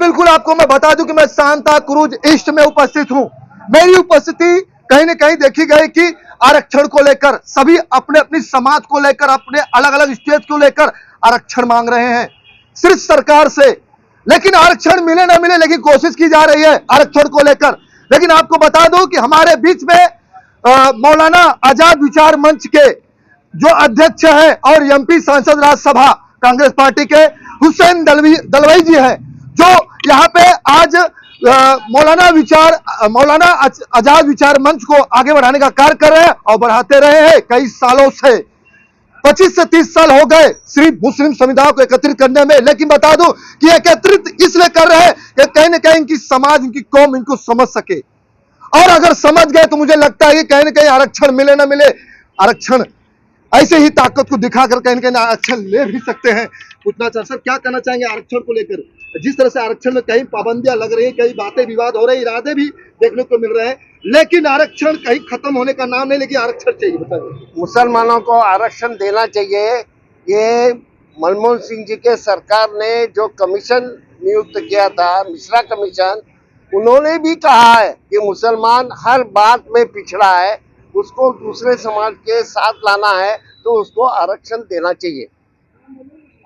बिल्कुल आपको मैं बता दूं कि मैं सांता क्रूज ईस्ट में उपस्थित हूं। मेरी उपस्थिति कहीं न कहीं देखी गई कि आरक्षण को लेकर सभी अपने अपनी समाज को लेकर, अपने अलग अलग स्टेट को लेकर आरक्षण मांग रहे हैं सिर्फ सरकार से। लेकिन आरक्षण मिले ना मिले, लेकिन कोशिश की जा रही है आरक्षण को लेकर। लेकिन आपको बता दूं कि हमारे बीच में मौलाना आजाद विचार मंच के जो अध्यक्ष है और एमपी सांसद राज्यसभा कांग्रेस पार्टी के हुसैन दलवाई जी हैं, जो यहाँ पे आज मौलाना आजाद विचार मंच को आगे बढ़ाने का कार्य कर रहे हैं और बढ़ाते रहे हैं कई सालों से। 25 से 30 साल हो गए सिर्फ मुस्लिम समुदाय को एकत्रित करने में। लेकिन बता दूं कि एकत्रित इसलिए कर रहे हैं कि कहीं ना कहीं इनकी समाज, इनकी कौम इनको समझ सके। और अगर समझ गए तो मुझे लगता है कि कहीं ना कहीं आरक्षण मिले ना मिले, आरक्षण ऐसे ही ताकत को दिखाकर कहीं ना कहीं आरक्षण ले भी सकते हैं। पूछना चाह सर, क्या कहना चाहेंगे आरक्षण को लेकर? जिस तरह से आरक्षण में कई पाबंदियां लग रही है, कई बातें विवाद हो रहे, इरादे भी देखने को मिल रहे हैं, लेकिन आरक्षण कहीं खत्म होने का नाम नहीं, लेकिन आरक्षण चाहिए। बताइए। मुसलमानों को आरक्षण देना चाहिए। ये मनमोहन सिंह जी के सरकार ने जो कमीशन नियुक्त किया था, मिश्रा कमीशन, उन्होंने भी कहा है कि मुसलमान हर बात में पिछड़ा है, उसको दूसरे समाज के साथ लाना है तो उसको आरक्षण देना चाहिए।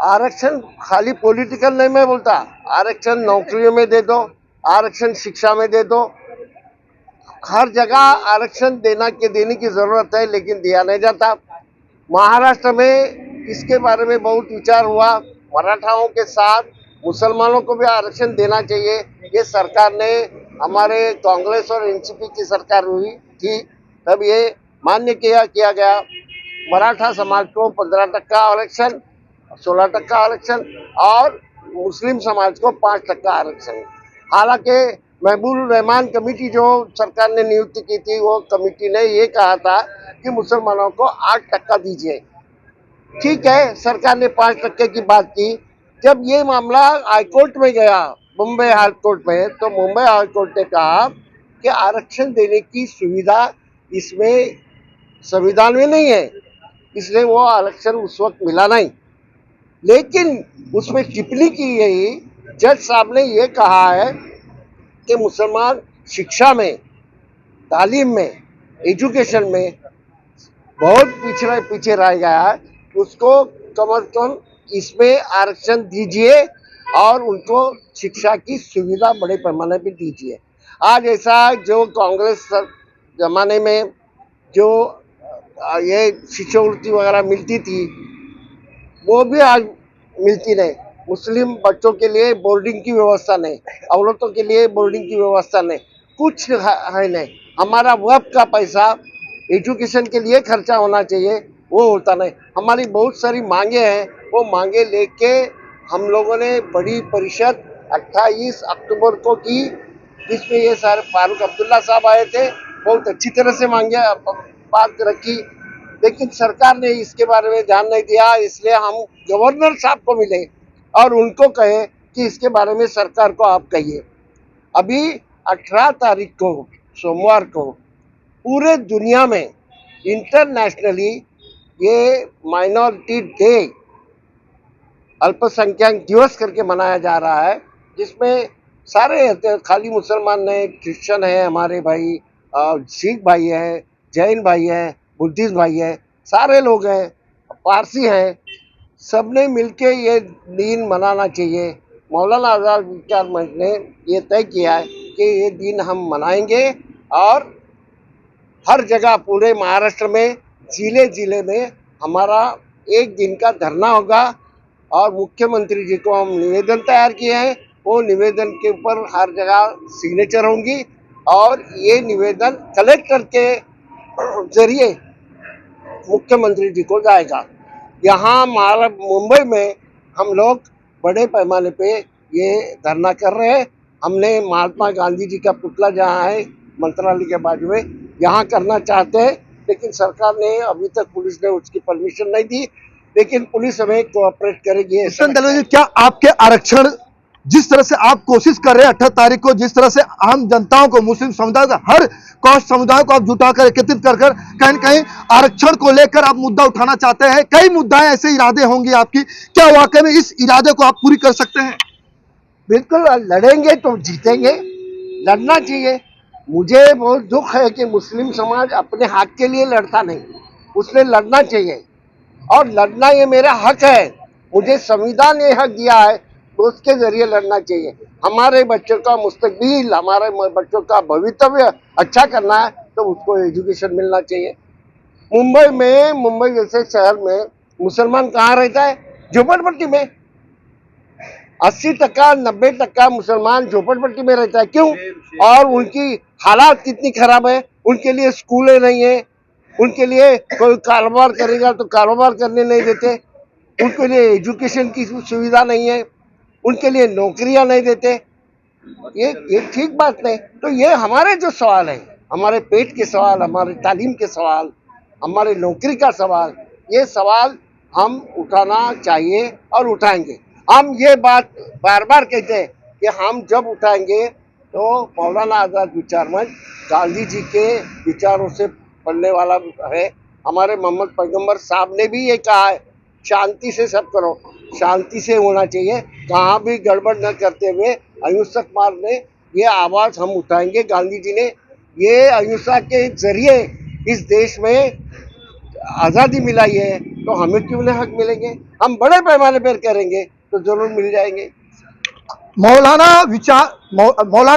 आरक्षण खाली पॉलिटिकल नहीं मैं बोलता, आरक्षण नौकरियों में दे दो, आरक्षण शिक्षा में दे दो, हर जगह आरक्षण देने की जरूरत है, लेकिन दिया नहीं जाता। महाराष्ट्र में इसके बारे में बहुत विचार हुआ, मराठाओं के साथ मुसलमानों को भी आरक्षण देना चाहिए। ये सरकार ने, हमारे कांग्रेस और एनसीपी की सरकार हुई थी तब ये मान्य किया गया। मराठा समाज को 15% आरक्षण, 16% आरक्षण और मुस्लिम समाज को 5% आरक्षण। हालांकि महबूब रहमान कमेटी जो सरकार ने नियुक्त की थी, वो कमेटी ने ये कहा था कि मुसलमानों को 8% दीजिए। ठीक है, सरकार ने 5% की बात की। जब ये मामला हाईकोर्ट में गया, मुंबई हाईकोर्ट में, तो मुंबई हाईकोर्ट ने कहा कि आरक्षण देने की सुविधा इसमें संविधान में नहीं है, इसलिए वो आरक्षण उस वक्त मिला नहीं। लेकिन उसमें टिप्पणी की गई, जज साहब ने ये कहा है कि मुसलमान शिक्षा में, तालीम में, एजुकेशन में बहुत पीछे रह गया है, उसको कम से कम इसमें आरक्षण दीजिए और उनको शिक्षा की सुविधा बड़े पैमाने पर दीजिए। आज ऐसा जो कांग्रेस जमाने में जो ये शिष्यवृत्ति वगैरह मिलती थी, वो भी आज मिलती नहीं। मुस्लिम बच्चों के लिए बोर्डिंग की व्यवस्था नहीं, औरतों के लिए बोर्डिंग की व्यवस्था नहीं, कुछ है नहीं। हमारा वक्फ का पैसा एजुकेशन के लिए खर्चा होना चाहिए, वो होता नहीं। हमारी बहुत सारी मांगे हैं, वो मांगे लेके हम लोगों ने बड़ी परिषद 28 अक्टूबर को की, जिसमें ये सारे फारूक अब्दुल्ला साहब आए थे, बहुत अच्छी तरह से मांगे बात रखी, लेकिन सरकार ने इसके बारे में ध्यान नहीं दिया। इसलिए हम गवर्नर साहब को मिले और उनको कहे कि इसके बारे में सरकार को आप कहिए। अभी 18 तारीख को, सोमवार को, पूरे दुनिया में इंटरनेशनली ये माइनॉरिटी डे, अल्पसंख्यक दिवस करके मनाया जा रहा है, जिसमें सारे, खाली मुसलमान नहीं, क्रिश्चियन है हमारे भाई, सिख भाई हैं, जैन भाई हैं, बुद्धिस्ट भाई हैं, सारे लोग हैं, पारसी हैं, सबने मिलके ये दिन मनाना चाहिए। मौलाना आजाद विचार मंच ने ये तय किया है कि ये दिन हम मनाएंगे और हर जगह पूरे महाराष्ट्र में जिले में हमारा एक दिन का धरना होगा और मुख्यमंत्री जी को हम निवेदन तैयार किए हैं। वो निवेदन के ऊपर हर जगह सिग्नेचर होंगी और ये निवेदन कलेक्टर के जरिए मुख्यमंत्री जी को जाएगा। यहाँ मुंबई में हम लोग बड़े पैमाने पे ये धरना कर रहे हैं। हमने महात्मा गांधी जी का पुतला जहाँ है मंत्रालय के बाजू में, यहाँ करना चाहते हैं, लेकिन सरकार ने अभी तक, पुलिस ने उसकी परमिशन नहीं दी, लेकिन पुलिस हमें कोऑपरेट करेगी। क्या आपके आरक्षण, जिस तरह से आप कोशिश कर रहे हैं 18 तारीख को, जिस तरह से आम जनताओं को, मुस्लिम समुदाय को, हर कास्ट समुदाय को आप जुटाकर, एकत्रित कर कहीं न कहीं आरक्षण को लेकर आप मुद्दा उठाना चाहते हैं, कई मुद्दाएं ऐसे इरादे होंगे आपकी, क्या वाकई में इस इरादे को आप पूरी कर सकते हैं? बिल्कुल लड़ेंगे तो जीतेंगे, लड़ना चाहिए। मुझे बहुत दुख है कि मुस्लिम समाज अपने हक के लिए लड़ता नहीं, उसने लड़ना चाहिए और लड़ना ये मेरा हक है। मुझे संविधान ये हक दिया है तो उसके जरिए लड़ना चाहिए। हमारे बच्चों का मुस्तकबिल, हमारे बच्चों का भवितव्य अच्छा करना है तो उसको एजुकेशन मिलना चाहिए। मुंबई जैसे शहर में मुसलमान कहाँ रहता है? झोपड़पट्टी में। 80% 90% मुसलमान झोपड़पट्टी में रहता है। क्यों? और उनकी हालात कितनी खराब है। उनके लिए स्कूलें नहीं है, उनके लिए कोई कारोबार करेगा तो कारोबार करने नहीं देते, उनके लिए एजुकेशन की सुविधा नहीं है, उनके लिए नौकरियां नहीं देते। ये ठीक बात नहीं। तो ये हमारे जो सवाल है, हमारे पेट के सवाल, हमारे तालीम के सवाल, हमारे नौकरी का सवाल, ये सवाल हम उठाना चाहिए और उठाएंगे। हम ये बात बार बार कहते हैं कि हम जब उठाएंगे तो मौलाना आज़ाद विचार मंच गांधी जी के विचारों से पढ़ने वाला है। हमारे मोहम्मद पैगंबर साहब ने भी ये कहा है, शांति से सब करो, शांति से होना चाहिए, कहाँ भी गड़बड़ न करते हुए अहिंसक मार्ग में ये आवाज हम उठाएंगे। गांधी जी ने ये अहिंसा के जरिए इस देश में आज़ादी मिलाई है, तो हमें क्यों नहीं हक मिलेंगे? हम बड़े पैमाने पर करेंगे तो जरूर मिल जाएंगे। मौलाना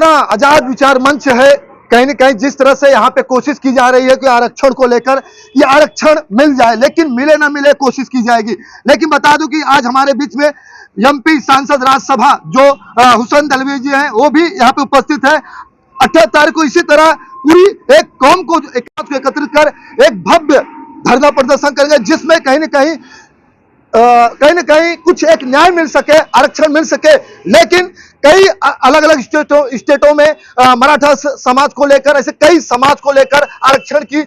आजाद विचार मंच है। कहीं न कहीं जिस तरह से यहाँ पे कोशिश की जा रही है कि आरक्षण को लेकर ये आरक्षण मिल जाए, लेकिन मिले ना मिले कोशिश की जाएगी। लेकिन बता दूं कि आज हमारे बीच में एमपी सांसद राज्यसभा जो हुसैन दलवी जी हैं वो भी यहाँ पे उपस्थित है। 18 तारीख को इसी तरह पूरी एक कौम को एकत्रित कर एक भव्य धरना प्रदर्शन करेंगे, जिसमें कहीं न कहीं कुछ एक न्याय मिल सके, आरक्षण मिल सके। लेकिन कई अलग अलग स्टेटों में मराठा समाज को लेकर, ऐसे कई समाज को लेकर आरक्षण की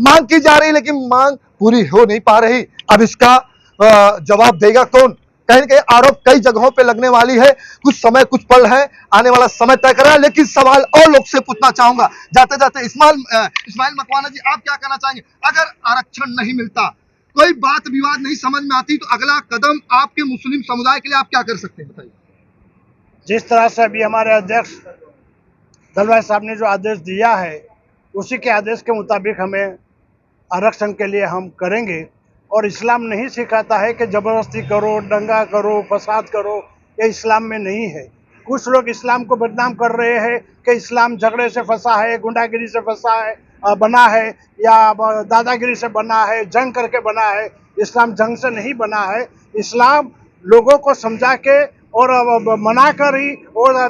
मांग की जा रही है, लेकिन मांग पूरी हो नहीं पा रही। अब इसका जवाब देगा कौन? कहीं न कहीं आरोप कई जगहों पे लगने वाली है। कुछ समय कुछ पल है, आने वाला समय तय करेगा। लेकिन सवाल और लोग से पूछना चाहूंगा जाते जाते, इस्माइल मकवाना जी, आप क्या कहना चाहेंगे? अगर आरक्षण नहीं मिलता, कोई बात विवाद नहीं समझ में आती, तो अगला कदम आपके मुस्लिम समुदाय के लिए आप क्या कर सकते हैं, बताइए। जिस तरह से अभी हमारे अध्यक्ष दलवाई साहब ने जो आदेश दिया है, उसी के आदेश के मुताबिक हमें आरक्षण के लिए हम करेंगे। और इस्लाम नहीं सिखाता है कि ज़बरदस्ती करो, दंगा करो, फसाद करो, ये इस्लाम में नहीं है। कुछ लोग इस्लाम को बदनाम कर रहे हैं कि इस्लाम झगड़े से फंसा है, गुंडागिरी से फंसा है, बना है, या दादागिरी से बना है, जंग करके बना है। इस्लाम जंग से नहीं बना है। इस्लाम लोगों को समझा के और मना कर ही और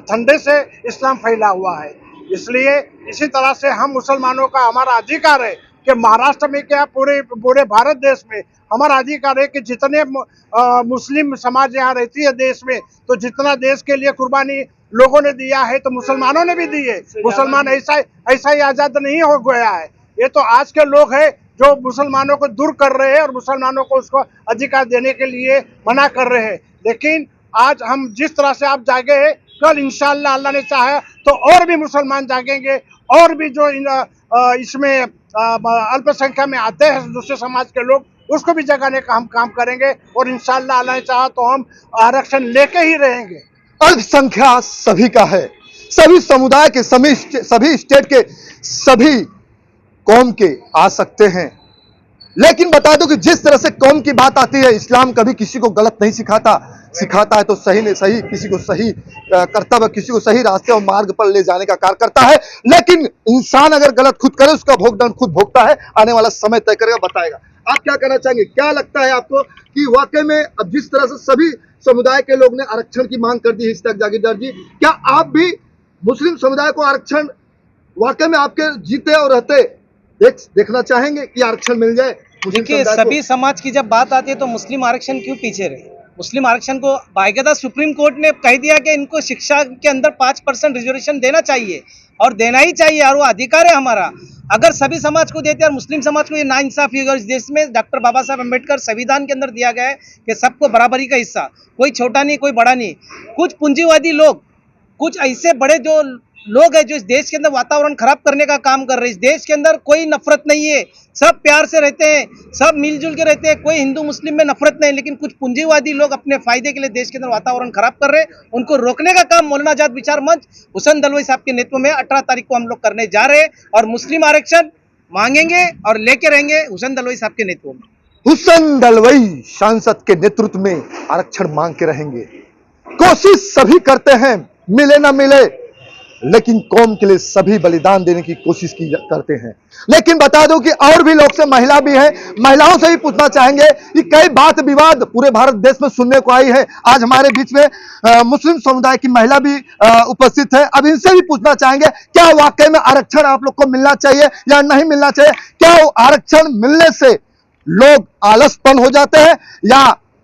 ठंडे से इस्लाम फैला हुआ है। इसलिए इसी तरह से हम मुसलमानों का हमारा अधिकार है कि महाराष्ट्र में क्या पूरे भारत देश में हमारा अधिकार है कि जितने मुस्लिम समाज यहाँ रहती है देश में, तो जितना देश के लिए कुर्बानी लोगों ने दिया है तो मुसलमानों ने भी दी है। मुसलमान ऐसा ही आज़ाद नहीं हो गया है। ये तो आज के लोग हैं जो मुसलमानों को दूर कर रहे हैं और मुसलमानों को उसको अधिकार देने के लिए मना कर रहे हैं। लेकिन आज हम जिस तरह से आप जागे हैं, कल इंशाअल्लाह अल्लाह ने चाहा तो और भी मुसलमान जागेंगे, और भी जो इसमें अल्पसंख्या में आते हैं दूसरे समाज के लोग, उसको भी जगाने का हम काम करेंगे। और इंशाअल्लाह अल्लाह ने चाहा तो हम आरक्षण लेके ही रहेंगे। अल्पसंख्या सभी का है, सभी समुदाय के, सभी स्टेट के, सभी कौम के आ सकते हैं। लेकिन बता दो कि जिस तरह से कौम की बात आती है, इस्लाम कभी किसी को गलत नहीं सिखाता है तो सही ने सही, किसी को सही कर्तव्य, किसी को सही रास्ते और मार्ग पर ले जाने का कार्य करता है। लेकिन इंसान अगर गलत खुद करे, उसका भोगदंड खुद भोगता है। आने वाला समय तय करेगा, बताएगा। आप क्या कहना चाहेंगे? क्या लगता है आपको कि वाकई में अब जिस तरह से सभी समुदाय के लोग ने आरक्षण की मांग कर दी है, इश्तियाक जागीरदार जी, क्या आप भी मुस्लिम समुदाय को आरक्षण वाकई में आपके जीते और रहते देखना चाहेंगे कि आरक्षण मिल जाए? देखिए, सभी समाज की जब बात आती है तो मुस्लिम आरक्षण क्यों पीछे रहे? मुस्लिम आरक्षण को बाकायदा सुप्रीम कोर्ट ने कह दिया कि इनको शिक्षा के अंदर 5% रिजर्वेशन देना चाहिए, और देना ही चाहिए, और वो अधिकार है हमारा। अगर सभी समाज को देते और मुस्लिम समाज को ये नाइंसाफी, अगर इस देश में डॉक्टर बाबा साहब अम्बेडकर संविधान के अंदर दिया गया है कि सबको बराबरी का हिस्सा, कोई छोटा नहीं कोई बड़ा नहीं। कुछ पूंजीवादी लोग, कुछ ऐसे बड़े जो लोग हैं जो इस देश के अंदर वातावरण खराब करने का काम कर रहे हैं। इस देश के अंदर कोई नफरत नहीं है, सब प्यार से रहते हैं, सब मिलजुल के रहते हैं, कोई हिंदू मुस्लिम में नफरत नहीं। लेकिन कुछ पूंजीवादी लोग अपने फायदे के लिए देश के अंदर वातावरण खराब कर रहे हैं। उनको रोकने का काम मौलाना आजाद विचार मंच हुसैन दलवाई साहब के नेतृत्व में 18 तारीख को हम लोग करने जा रहे हैं और मुस्लिम आरक्षण मांगेंगे और लेके रहेंगे हुसैन दलवाई साहब के नेतृत्व में। हुसैन दलवाई सांसद के नेतृत्व में आरक्षण मांग के रहेंगे। कोशिश सभी करते हैं, मिले ना मिले, लेकिन कौम के लिए सभी बलिदान देने की कोशिश करते हैं। लेकिन बता दूं कि और भी लोग से महिला भी हैं, महिलाओं से भी पूछना चाहेंगे कि कई बात विवाद पूरे भारत देश में सुनने को आई है। आज हमारे बीच में मुस्लिम समुदाय की महिला भी उपस्थित है। अब इनसे भी पूछना चाहेंगे, क्या वाकई में आरक्षण आप लोग को मिलना चाहिए या नहीं मिलना चाहिए? क्या आरक्षण मिलने से लोग आलसपन हो जाते हैं या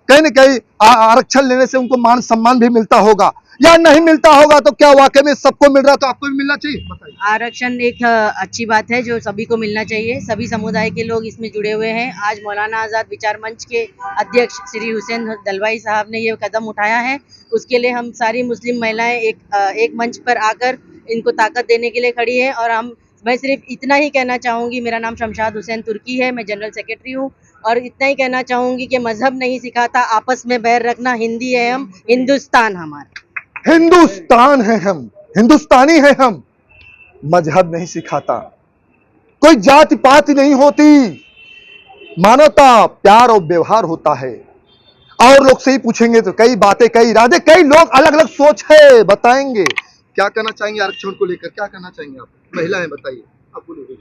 कहीं न कहीं आरक्षण लेने से उनको मान सम्मान भी मिलता होगा या नहीं मिलता होगा? तो क्या वाकई में सबको मिल रहा तो आपको भी मिलना चाहिए? बताइए। आरक्षण एक अच्छी बात है जो सभी को मिलना चाहिए। सभी समुदाय के लोग इसमें जुड़े हुए हैं। आज मौलाना आज़ाद विचार मंच के अध्यक्ष श्री हुसैन दलवाई साहब ने ये कदम उठाया है। उसके लिए हम सारी मुस्लिम महिलाएं एक मंच पर आकर इनको ताकत देने के लिए खड़ी है। और मैं सिर्फ इतना ही कहना चाहूँगी, मेरा नाम शमशाद हुसैन तुर्की है, मैं जनरल सेक्रेटरी हूँ, और इतना ही कहना चाहूँगी कि मजहब नहीं सिखाता आपस में बैर रखना। हिंदी है हम, हिंदुस्तान हमारा, हिंदुस्तान है हम, हिंदुस्तानी है हम, मजहब नहीं सिखाता, कोई जाति पाति नहीं होती, मानवता प्यार और व्यवहार होता है। और लोग से ही पूछेंगे तो कई बातें, कई इरादे, कई लोग अलग अलग सोच है, बताएंगे। क्या कहना चाहेंगे आरक्षण को लेकर? क्या कहना चाहेंगे आप? महिलाएं बताइए, आप बोलिए।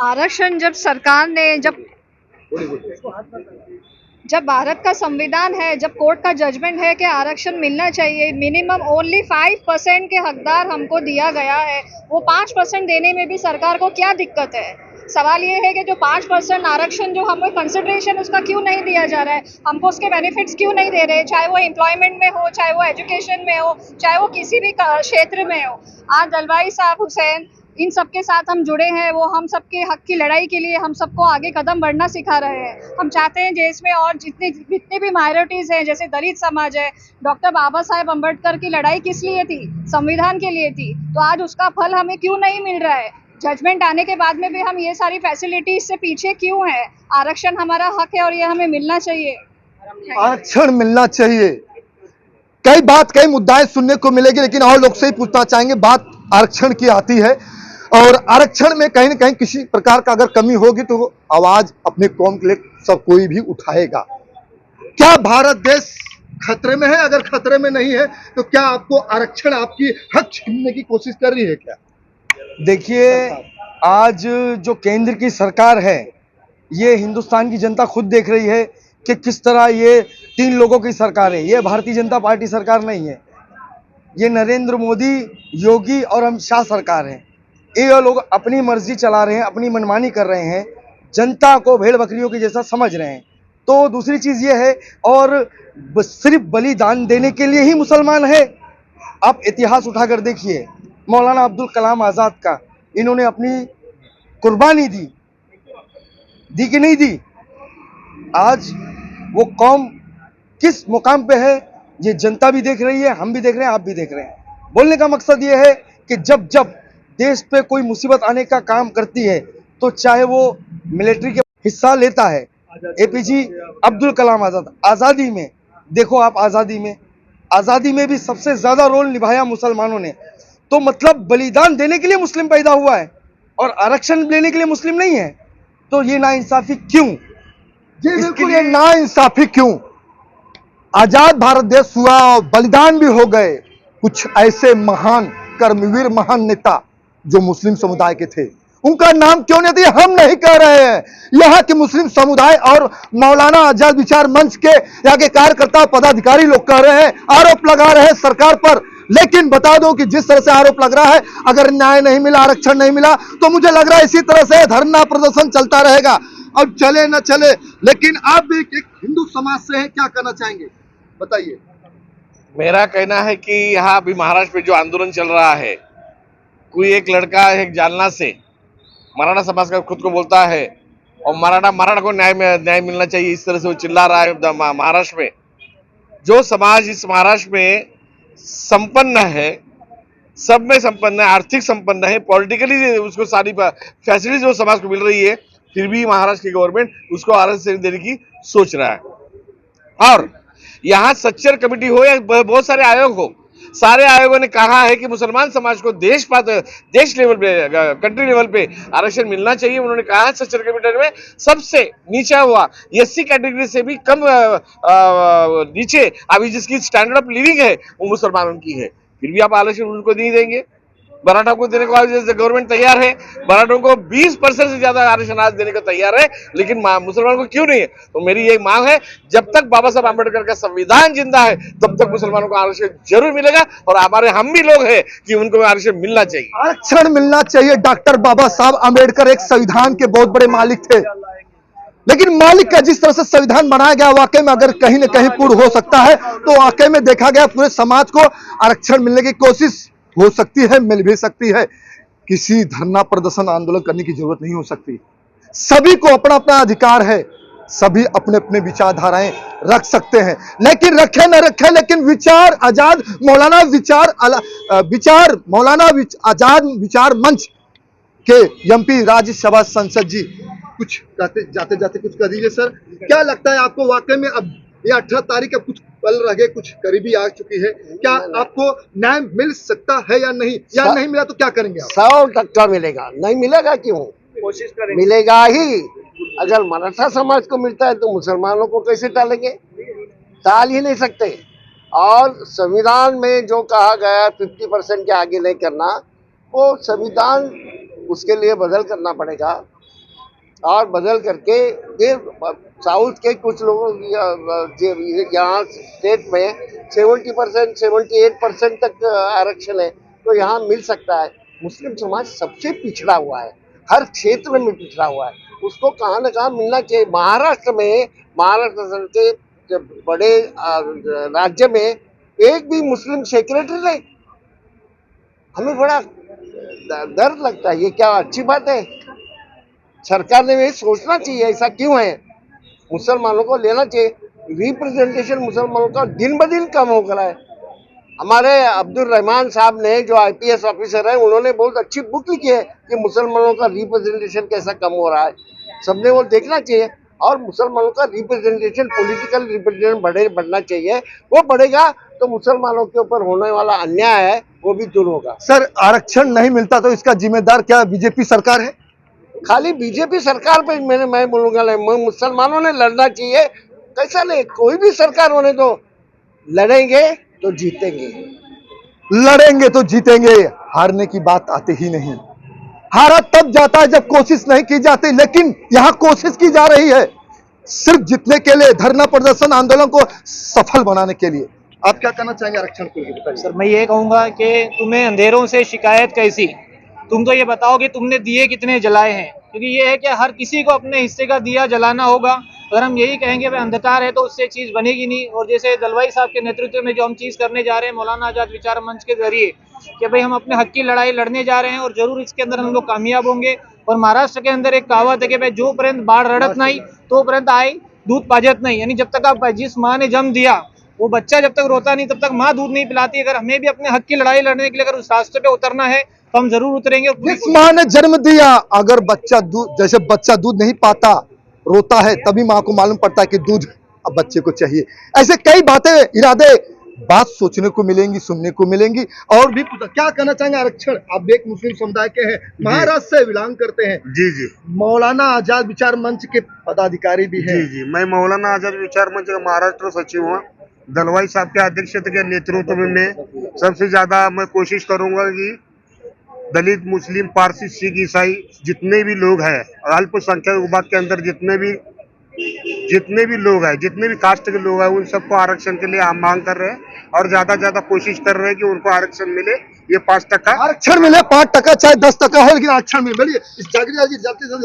आरक्षण जब सरकार ने जब भारत का संविधान है, जब कोर्ट का जजमेंट है कि आरक्षण मिलना चाहिए, मिनिमम ओनली 5% के हकदार हमको दिया गया है, वो 5% देने में भी सरकार को क्या दिक्कत है? सवाल ये है कि जो 5% आरक्षण जो हमें कंसिडरेशन उसका क्यों नहीं दिया जा रहा है, हमको उसके बेनिफिट्स क्यों नहीं दे रहे, चाहे वो एम्प्लॉयमेंट में हो, चाहे वो एजुकेशन में हो, चाहे वो किसी भी क्षेत्र में हो। आज दलवाई साहब, हुसैन, इन सब के साथ हम जुड़े हैं। वो हम सबके हक की लड़ाई के लिए हम सबको आगे कदम बढ़ना सिखा रहे हैं। हम चाहते हैं देश में और जितनी भी माइनॉरिटीज़ हैं, जैसे दलित समाज है, डॉक्टर बाबा साहेब अम्बेडकर की लड़ाई किस लिए थी? संविधान के लिए थी। तो आज उसका फल हमें क्यों नहीं मिल रहा है? जजमेंट आने के बाद में भी हम ये सारी फैसिलिटीज से पीछे क्यों है? आरक्षण हमारा हक है और ये हमें मिलना चाहिए। आरक्षण मिलना चाहिए। कई मुद्दाएं सुनने को मिलेगी, लेकिन और लोग से ही पूछना चाहेंगे। बात आरक्षण की आती है और आरक्षण में कहीं न कहीं किसी प्रकार का अगर कमी होगी तो वो आवाज अपने कौम के लिए सब कोई भी उठाएगा। क्या भारत देश खतरे में है? अगर खतरे में नहीं है तो क्या आपको आरक्षण, आपकी हक छीनने की कोशिश कर रही है क्या? देखिए, आज जो केंद्र की सरकार है, ये हिंदुस्तान की जनता खुद देख रही है कि किस तरह ये 3 लोगों की सरकार है। ये भारतीय जनता पार्टी सरकार नहीं है, ये नरेंद्र मोदी, योगी और अमित शाह सरकार है। ये लोग अपनी मर्जी चला रहे हैं, अपनी मनमानी कर रहे हैं, जनता को भेड़ बकरियों की जैसा समझ रहे हैं। तो दूसरी चीज़ ये है, और सिर्फ बलिदान देने के लिए ही मुसलमान है। आप इतिहास उठाकर देखिए, मौलाना अब्दुल कलाम आज़ाद का, इन्होंने अपनी कुर्बानी दी कि नहीं दी? आज वो कौम किस मुकाम पे है, ये जनता भी देख रही है, हम भी देख रहे हैं, आप भी देख रहे हैं। बोलने का मकसद ये है कि जब जब देश पे कोई मुसीबत आने का काम करती है, तो चाहे वो मिलिट्री के हिस्सा लेता है, एपीजे अब्दुल कलाम आज़ाद, आज़ादी में देखो आप, आज़ादी में भी सबसे ज़्यादा रोल निभाया मुसलमानों ने। तो मतलब बलिदान देने के लिए मुस्लिम पैदा हुआ है और आरक्षण लेने के लिए मुस्लिम नहीं है। तो ये नाइंसाफी क्यों? इसके लिए नाइंसाफी क्यों? आजाद भारत देश हुआ और बलिदान भी हो गए कुछ ऐसे महान कर्मवीर, महान नेता जो मुस्लिम समुदाय के थे। उनका नाम क्यों नहीं दिया? हम नहीं कह रहे हैं, यहाँ के मुस्लिम समुदाय और मौलाना आजाद विचार मंच के यहाँ के कार्यकर्ता पदाधिकारी लोग कह रहे हैं, आरोप लगा रहे हैं सरकार पर। लेकिन बता दो कि जिस तरह से आरोप लग रहा है, अगर न्याय नहीं मिला, आरक्षण नहीं मिला, तो मुझे लग रहा है इसी तरह से धरना प्रदर्शन चलता रहेगा। अब चले न चले, लेकिन आप भी एक हिंदू समाज से हैं, क्या कहना चाहेंगे बताइए। मेरा कहना है कि यहाँ अभी महाराष्ट्र में जो आंदोलन चल रहा है, कोई एक लड़का एक जालना से मराठा समाज का खुद को बोलता है और मराठा को न्याय मिलना चाहिए, इस तरह से वो चिल्ला रहा है महाराष्ट्र में। जो समाज इस महाराष्ट्र में संपन्न है, सब में संपन्न है, आर्थिक संपन्न है, पॉलिटिकली उसको सारी फैसिलिटीज वो समाज को मिल रही है, फिर भी महाराष्ट्र की गवर्नमेंट उसको आरक्षण देने की सोच रहा है। और यहाँ सच्चर कमेटी हो या बहुत सारे आयोग हो, सारे आयोगों ने कहा है कि मुसलमान समाज को देश लेवल पे, कंट्री लेवल पे आरक्षण मिलना चाहिए। उन्होंने कहा है सच्चर कमेटी में सबसे नीचा हुआ एससी कैटेगरी से भी कम नीचे अभी जिसकी स्टैंडर्ड ऑफ लिविंग है वो मुसलमानों की है, फिर भी आप आरक्षण उनको नहीं देंगे। मराठा को देने को आज गवर्नमेंट तैयार है, मराठों को 20% से ज्यादा आरक्षण आज देने को तैयार है, लेकिन मुसलमानों को क्यों नहीं है? तो मेरी ये मांग है, जब तक बाबा साहब आम्बेडकर का संविधान जिंदा है तब तक मुसलमानों को आरक्षण जरूर मिलेगा, और हमारे हम भी लोग हैं कि उनको आरक्षण मिलना चाहिए। आरक्षण मिलना चाहिए। डॉक्टर बाबा साहब आम्बेडकर एक संविधान के बहुत बड़े मालिक थे, लेकिन मालिक का जिस तरह से संविधान बनाया गया वाकई में अगर कहीं न कहीं पूर्ण हो सकता है तो वाकई में देखा गया पूरे समाज को आरक्षण मिलने की कोशिश हो सकती है, मिल भी सकती है। किसी धरना प्रदर्शन आंदोलन करने की जरूरत नहीं हो सकती। सभी को अपना अपना अधिकार है, सभी अपने अपने विचारधाराएं रख सकते हैं, लेकिन रखे न रखे लेकिन विचार आजाद मौलाना आजाद विचार मंच के एमपी राज्यसभा सांसद जी कुछ जाते जाते कुछ कर दीजिए सर। क्या लगता है आपको वाकई में अब ये 18 तारीख का कुछ पल रहे, कुछ करीबी आ चुकी है, क्या आपको न्याय मिल सकता है या नहीं, या नहीं मिला तो क्या करेंगे आप? 100% मिलेगा। नहीं मिलेगा क्यों? कोशिश करेंगे, मिलेगा ही। अगर मराठा समाज को मिलता है तो मुसलमानों को कैसे टालेंगे? टाल ही नहीं सकते। और संविधान में जो कहा गया 50% के आगे नहीं करना, वो संविधान उसके लिए बदल करना पड़ेगा, और बदल करके ये साउथ के कुछ लोगों यहाँ स्टेट में 70% 78% तक आरक्षण है, तो यहाँ मिल सकता है। मुस्लिम समाज सबसे पिछड़ा हुआ है, हर क्षेत्र में पिछड़ा हुआ है, उसको कहाँ न कहाँ मिलना चाहिए। महाराष्ट्र के बड़े राज्य में एक भी मुस्लिम सेक्रेटरी नहीं, हमें बड़ा डर लगता है। ये क्या अच्छी बात है? सरकार ने ये सोचना चाहिए ऐसा क्यों है, मुसलमानों को लेना चाहिए। रिप्रेजेंटेशन मुसलमानों का दिन ब दिन कम हो गया है। हमारे अब्दुल रहमान साहब ने जो IPS ऑफिसर है, उन्होंने बहुत अच्छी बुक लिखी है कि मुसलमानों का रिप्रेजेंटेशन कैसा कम हो रहा है, सबने वो देखना चाहिए। और मुसलमानों का रिप्रेजेंटेशन, पॉलिटिकल रिप्रेजेंटेशन बढ़ना चाहिए। वो बढ़ेगा तो मुसलमानों के ऊपर होने वाला अन्याय है वो भी दूर होगा। सर आरक्षण नहीं मिलता तो इसका जिम्मेदार क्या बीजेपी सरकार है? खाली बीजेपी सरकार पे मैं बोलूंगा नहीं, मुसलमानों ने लड़ना चाहिए। कैसा नहीं, कोई भी सरकार होने दो, लड़ेंगे तो जीतेंगे, लड़ेंगे तो जीतेंगे। हारने की बात आती ही नहीं। हारा तब जाता है जब कोशिश नहीं की जाती, लेकिन यहां कोशिश की जा रही है सिर्फ जीतने के लिए, धरना प्रदर्शन आंदोलन को सफल बनाने के लिए। आप क्या कहना चाहेंगे आरक्षण को लेकर? सर मैं ये कहूँगा कि तुम्हें अंधेरों से शिकायत कैसी, तुम तो ये बताओ कि तुमने दिए कितने जलाए हैं, क्योंकि ये है कि हर किसी को अपने हिस्से का दिया जलाना होगा। अगर हम यही कहेंगे भाई अंधकार है तो उससे चीज़ बनेगी नहीं। और जैसे दलवाई साहब के नेतृत्व में जो हम चीज़ करने जा रहे हैं मौलाना आज़ाद विचार मंच के जरिए, कि भाई हम अपने हक की लड़ाई लड़ने जा रहे हैं और जरूर इसके अंदर हम लोग कामयाब होंगे। और महाराष्ट्र के अंदर एक कहावत है कि भाई जो पर्यंत बाढ़ रड़त नहीं तो पर्यंत आई दूध पाजत नहीं, यानी जब तक आप जिस माँ ने जन्म दिया वो बच्चा जब तक रोता नहीं तब तक माँ दूध नहीं पिलाती। अगर हमें भी अपने हक की लड़ाई लड़ने के लिए अगर उस रास्ते पे उतरना है तो हम जरूर उतरेंगे। जिस माँ ने जन्म दिया, अगर बच्चा दूध, जैसे बच्चा दूध नहीं पाता रोता है, तभी माँ को मालूम पड़ता है कि दूध अब बच्चे को चाहिए। ऐसे कई बातें इरादे बात सोचने को मिलेंगी, सुनने को मिलेंगी। और भी क्या कहना चाहेंगे आरक्षण? आप एक मुस्लिम समुदाय के हैं, महाराष्ट्र से बिलोंग करते हैं। जी जी, मौलाना आजाद विचार मंच के पदाधिकारी भी हैं। जी जी, मैं मौलाना आजाद विचार मंच का महाराष्ट्र सचिव हूँ। दलवाई साहब के अध्यक्षता के नेतृत्व में सबसे ज्यादा मैं कोशिश करूंगा कि दलित, मुस्लिम, पारसी, सिख, ईसाई जितने भी लोग हैं, अल्पसंख्यक विभाग के अंदर जितने भी लोग हैं, जितने भी कास्ट के लोग हैं, उन सबको आरक्षण के लिए हम मांग कर रहे हैं और ज्यादा से ज्यादा कोशिश कर रहे हैं कि उनको आरक्षण मिले। ये 5% आरक्षण मिले, 5% चाहे 10% हो, लेकिन आरक्षण मिले। इस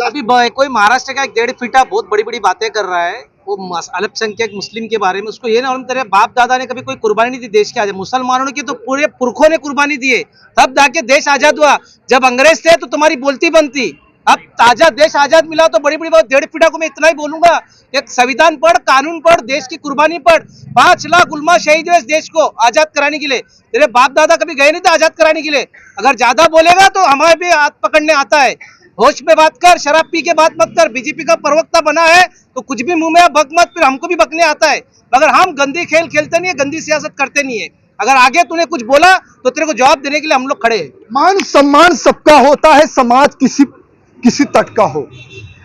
अभी कोई महाराष्ट्र का एक 1.5 फीटा बहुत बड़ी बड़ी बातें कर रहा है, वो अल्पसंख्यक मुस्लिम के बारे में। उसको ये ना मालूम तेरे बाप दादा ने कभी कोई कुर्बानी नहीं दी देश के आजाद। मुसलमानों की तो पूरे पुरखों ने कुर्बानी दी है, तब जाके देश आजाद हुआ। जब अंग्रेज थे तो तुम्हारी बोलती बनती, अब ताजा देश आजाद मिला तो बड़ी बड़ी बात, 1.5 पीढ़ा को मैं इतना ही बोलूंगा, एक संविधान पढ़, कानून पढ़, देश की कुर्बानी पढ़। 5 लाख उलमा शहीद हुए इस देश को आजाद कराने के लिए। तेरे बाप दादा कभी गए नहीं थे आजाद कराने के लिए। अगर ज्यादा बोलेगा तो हमारे भी हाथ पकड़ने आता है। होश में बात कर, शराब पी के बात मत कर। बीजेपी का प्रवक्ता बना है तो कुछ भी मुंह में बक मत, फिर हमको भी बकने आता है। मगर हम गंदी खेल खेलते नहीं है, गंदी सियासत करते नहीं है। अगर आगे तूने कुछ बोला तो तेरे को जवाब देने के लिए हम लोग खड़े हैं। मान सम्मान सबका होता है, समाज किसी तट का हो।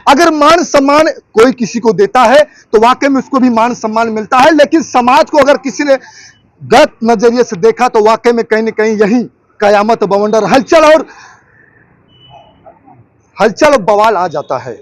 अगर मान सम्मान कोई किसी को देता है तो वाकई में उसको भी मान सम्मान मिलता है, लेकिन समाज को अगर किसी ने गलत नजरिए से देखा तो वाकई में कहीं न कहीं यही कयामत बवंडर हलचल और बवाल आ जाता है।